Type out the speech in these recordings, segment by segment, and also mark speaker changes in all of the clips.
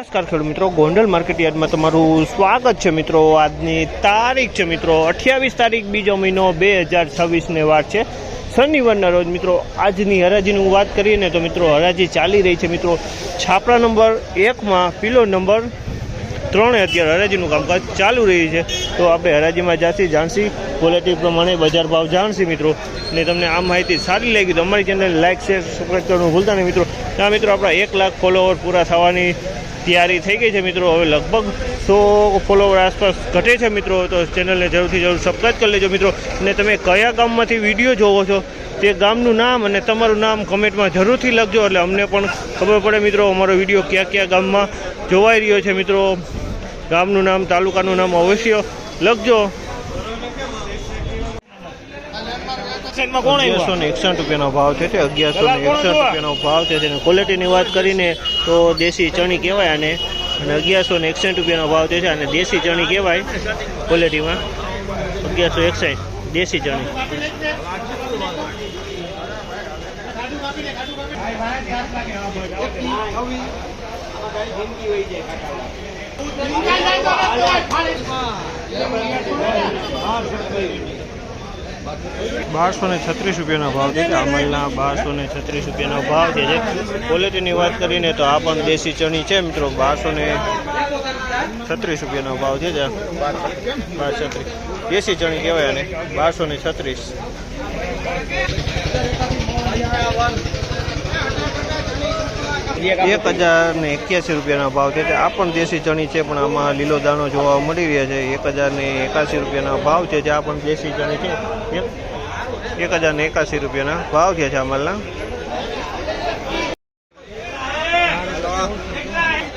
Speaker 1: નમસ્કાર ખેડૂત મિત્રો, ગોંડલ માર્કેટ યાર્ડમાં તમારું સ્વાગત છે મિત્રો। આજની તારીખ છે મિત્રો 28 તારીખ બીજો મહિનો 2026 વાર છે શનિવારના રોજ મિત્રો। આજની હરાજીની વાત કરીએ ને તો મિત્રો હરાજી ચાલી રહી છે મિત્રો છાપરા નંબર 1માં પીલો નંબર 3 અત્યારે હરાજીનું કામકાજ ચાલુ રહ્યું છે। તો આપણે હરાજીમાં જાણશી ક્વોલિટી પ્રમાણે બજાર ભાવ જાણશી મિત્રો। ને તમને આ માહિતી સારી લાગી તો અમારી ચેનલ લાઈક શેર સબસ્ક્રાઈબ કરવાનું ભૂલતા નહીં મિત્રો। ત્યાં મિત્રો આપણા 1 લાખ ફોલોવર પૂરા થવાની તૈયારી થઈ ગઈ છે મિત્રો। હવે લગભગ 100 ફોલોવર આસપાસ ઘટે છે મિત્રો। તો ચેનલને જરૂરથી સબસ્ક્રાઈબ કરી લેજો મિત્રો। અને તમે કયા ગામમાંથી વિડીયો જોવો છો તે ગામનું નામ અને તમારું નામ કમેન્ટમાં જરૂરથી લખજો, એટલે અમને પણ ખબર પડે મિત્રો અમારો વિડીયો કયા ગામમાં જોવાઈ રહ્યો છે મિત્રો। ગામનું નામ તાલુકાનું નામ અવશ્ય લખજો। 1161 રૂપિયાનો ભાવ છે, 1161 રૂપિયાનો ભાવ છે। ક્વોલિટીની વાત કરીને તો દેશી ચણી કહેવાય અને 1161 રૂપિયાનો ભાવ છે અને દેશી ચણી કહેવાય ક્વોલિટીમાં 1161 દેશી ચણી। ₹1236 રૂપિયાનો ભાવ છે। અમલના 1236 રૂપિયાનો ભાવ છે। ક્વોલિટીની વાત કરીને તો આ પણ દેશી ચણી છે મિત્રો। 1236 રૂપિયાનો ભાવ છે। 1236 દેશી ચણી કહેવાય અને 1236। 1081 રૂપિયાનો ભાવ છે। આ પણ દેશી ચણી છે પણ આમાં લીલો દાણો જોવા મળી રહ્યા છે। 1081 રૂપિયાનો ભાવ છે। આ પણ દેશી ચણી છે। 1081 રૂપિયાના ભાવ છે અમલના।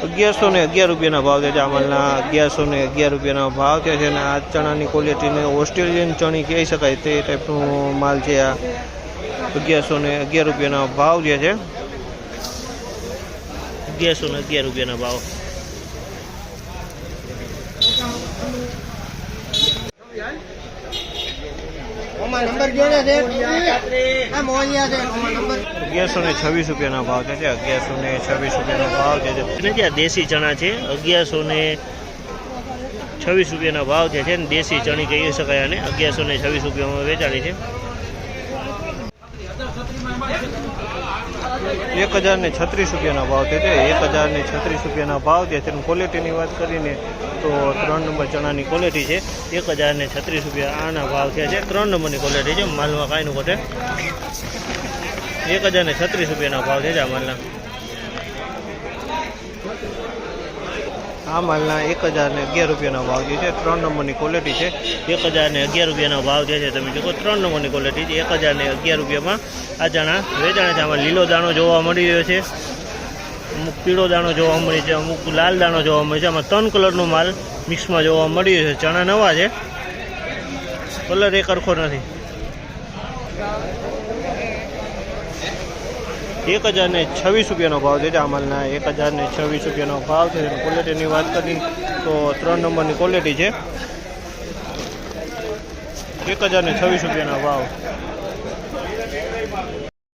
Speaker 1: 1111 રૂપિયાના ભાવ છે અમલના। 1111 રૂપિયાનો ભાવ છે અને આ ચણાની ક્વોલિટીને ઓસ્ટ્રેલિયન ચણી કહી શકાય તે ટાઈપનો માલ છે। આ 1111 રૂપિયાનો ભાવ જે છે 1111 રૂપિયાના ભાવ।
Speaker 2: નંબર ગયો ને છે આ મોલિયા છે નંબર
Speaker 1: 1126 રૂપિયાનો ભાવ છે। 1126 રૂપિયાનો ભાવ છે જે દેશી ચણા છે। 1126 રૂપિયાનો ભાવ છે ને દેશી ચણી કહી શકાય અને 1126 રૂપિયામાં વેચાણી છે। 1036 રૂપિયાનો ભાવ છે। 1036 રૂપિયાનો ભાવ છે। તેની ક્વોલિટીની વાત કરીને તો 3 નંબર ચણાની ક્વોલિટી છે। 1036 રૂપિયા આના ભાવ છે। 3 નંબરની ક્વોલિટી છે, માલમાં કાંઈ નું ઘટે। 1036 રૂપિયાનો ભાવ છે આ માલના। આ માલના 1011 રૂપિયાનો ભાવ છે। 3 નંબરની ક્વોલિટી છે। 1011 રૂપિયાનો ભાવ છે। તમે જોકો 3 નંબરની ક્વોલિટી છે। 1011 રૂપિયામાં આ ચણા વેચાણ છે। આમાં લીલો દાણો જોવા મળી રહ્યો છે, અમુક પીળો દાણો જોવા મળે છે, અમુક લાલ દાણો જોવા મળે છે। આમાં 3 કલરનો માલ મિક્સમાં જોવા મળી રહ્યો છે। ચણા નવા છે, કલર એક સરખો નથી। 1026 રૂપિયાનો ભાવ છે આ માલના। 1026 રૂપિયાનો ભાવ છે। ક્વોલિટીની વાત કરી તો 3 નંબરની ક્વોલિટી છે। 1026 રૂપિયાનો ભાવ।